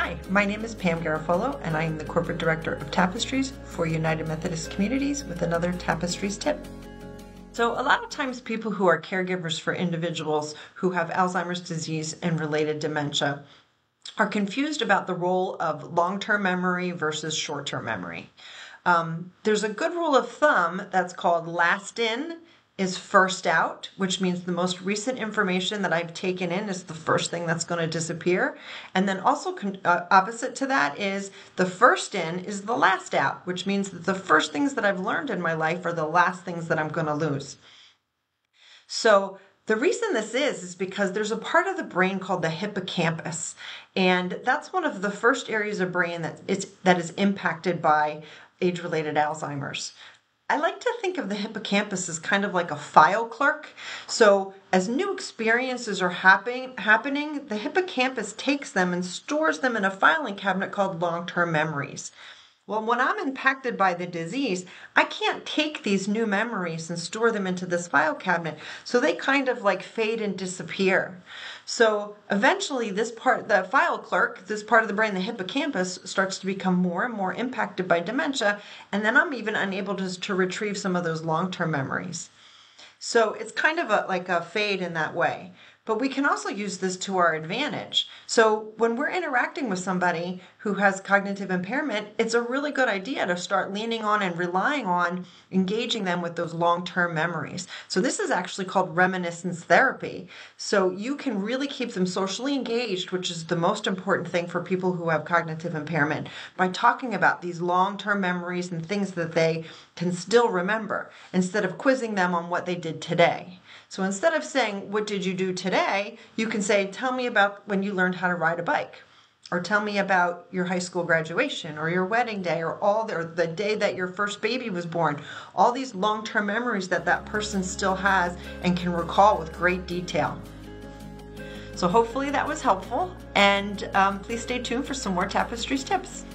Hi, my name is Pam Garofolo, and I am the Corporate Director of Tapestries for United Methodist Communities with another Tapestries tip. So a lot of times people who are caregivers for individuals who have Alzheimer's disease and related dementia are confused about the role of long-term memory versus short-term memory. There's a good rule of thumb that's called last in is first out, which means the most recent information that I've taken in is the first thing that's going to disappear. And then also opposite to that is the first in is the last out, which means that the first things that I've learned in my life are the last things that I'm going to lose. So the reason this is because there's a part of the brain called the hippocampus, and that's one of the first areas of brain that is impacted by age-related Alzheimer's. I like to think of the hippocampus as kind of like a file clerk. So as new experiences are happening, the hippocampus takes them and stores them in a filing cabinet called long-term memories. Well, when I'm impacted by the disease, I can't take these new memories and store them into this file cabinet. So they kind of like fade and disappear. So eventually this part, the file clerk, this part of the brain, the hippocampus, starts to become more and more impacted by dementia. And then I'm even unable to retrieve some of those long-term memories. So it's kind of like a fade in that way. But we can also use this to our advantage. So when we're interacting with somebody who has cognitive impairment, it's a really good idea to start leaning on and relying on engaging them with those long-term memories. So this is actually called reminiscence therapy. So you can really keep them socially engaged, which is the most important thing for people who have cognitive impairment, by talking about these long-term memories and things that they can still remember, instead of quizzing them on what they did today. So instead of saying, what did you do today? You can say, tell me about when you learned how to ride a bike, or tell me about your high school graduation or your wedding day, or the day that your first baby was born. All these long-term memories that person still has and can recall with great detail. So hopefully that was helpful, and please stay tuned for some more Tapestries tips.